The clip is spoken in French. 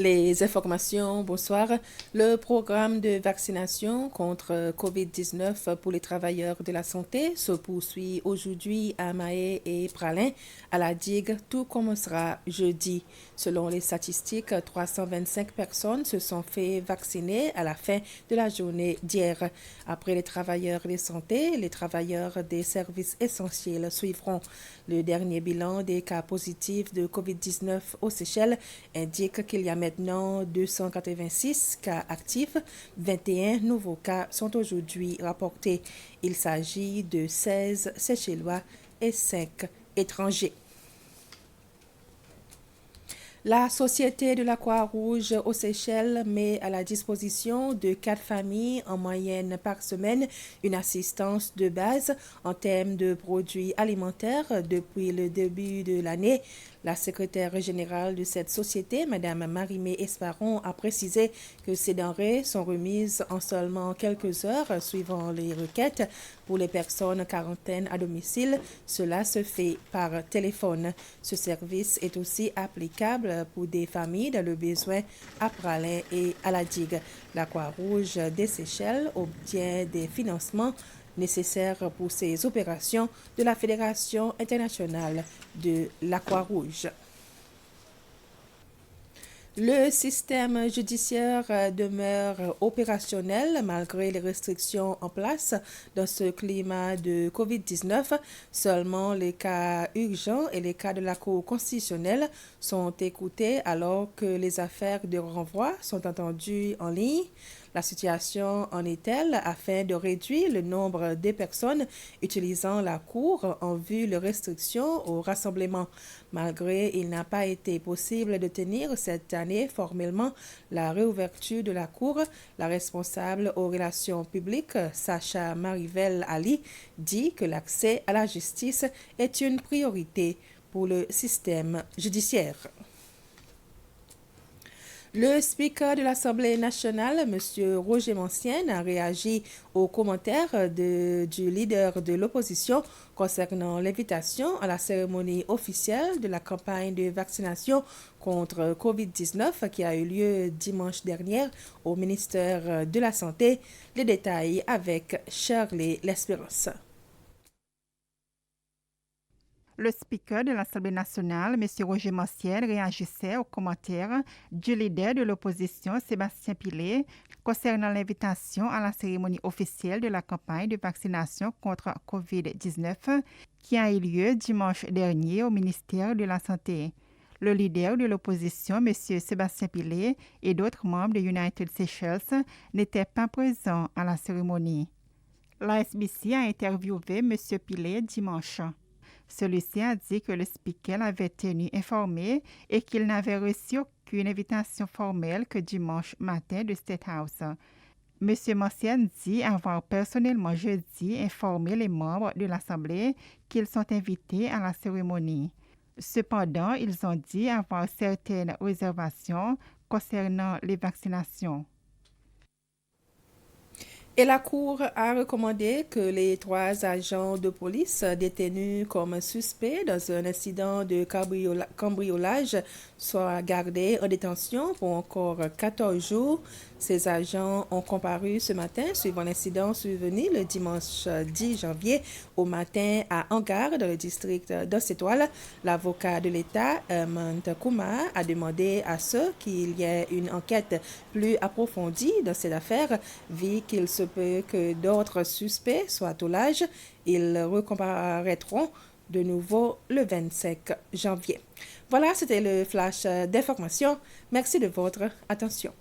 Les informations, bonsoir. Le programme de vaccination contre COVID-19 pour les travailleurs de la santé se poursuit aujourd'hui à Mahé et Pralin. À la digue, tout commencera jeudi. Selon les statistiques, 325 personnes se sont fait vacciner à la fin de la journée d'hier. Après les travailleurs de santé, les travailleurs des services essentiels suivront. Le dernier bilan des cas positifs de COVID-19 aux Seychelles indique qu'il y a maintenant 286 cas actifs. 21 nouveaux cas sont aujourd'hui rapportés. Il s'agit de 16 Seychellois et 5 étrangers. La Société de la Croix-Rouge aux Seychelles met à la disposition de 4 familles en moyenne par semaine une assistance de base en termes de produits alimentaires depuis le début de l'année. La secrétaire générale de cette société, Mme Marie-Mé Esparon, a précisé que ces denrées sont remises en seulement quelques heures suivant les requêtes. Pour les personnes en quarantaine à domicile, cela se fait par téléphone. Ce service est aussi applicable pour des familles dans le besoin à Pralin et à la digue. La Croix-Rouge des Seychelles obtient des financements nécessaires pour ces opérations de la Fédération internationale de la Croix-Rouge. Le système judiciaire demeure opérationnel malgré les restrictions en place dans ce climat de COVID-19. Seulement les cas urgents et les cas de la Cour constitutionnelle sont écoutés alors que les affaires de renvoi sont entendues en ligne. La situation en est telle afin de réduire le nombre de personnes utilisant la Cour en vue de restrictions au rassemblement. Malgré il n'a pas été possible de tenir cette année formellement la réouverture de la Cour, la responsable aux relations publiques, Sacha Marivel Ali, dit que l'accès à la justice est une priorité pour le système judiciaire. Le speaker de l'Assemblée nationale, M. Roger Mancienne, a réagi aux commentaires du leader de l'opposition concernant l'invitation à la cérémonie officielle de la campagne de vaccination contre COVID-19 qui a eu lieu dimanche dernier au ministère de la Santé. Les détails avec Shirley L'Espérance. Le speaker de l'Assemblée nationale, M. Roger Mancienne, réagissait aux commentaires du leader de l'opposition, Sébastien Pillet, concernant l'invitation à la cérémonie officielle de la campagne de vaccination contre COVID-19 qui a eu lieu dimanche dernier au ministère de la Santé. Le leader de l'opposition, M. Sébastien Pillet, et d'autres membres de United Seychelles n'étaient pas présents à la cérémonie. La SBC a interviewé M. Pillet dimanche. Celui-ci a dit que le speaker l'avait tenu informé et qu'il n'avait reçu aucune invitation formelle que dimanche matin de State House. M. Mancienne dit avoir personnellement jeudi informé les membres de l'Assemblée qu'ils sont invités à la cérémonie. Cependant, ils ont dit avoir certaines réservations concernant les vaccinations. Et la Cour a recommandé que les 3 agents de police détenus comme suspects dans un incident de cambriolage soient gardés en détention pour encore 14 jours. Ces agents ont comparu ce matin suivant l'incident survenu le dimanche 10 janvier au matin à Hangar, dans le district d'Océtoile. L'avocat de l'État, Mante Kouma, a demandé à ce qu'il y ait une enquête plus approfondie dans cette affaire, vu qu'il se peut que d'autres suspects soient au large. Ils recomparaîtront de nouveau le 25 janvier. Voilà, c'était le flash d'information. Merci de votre attention.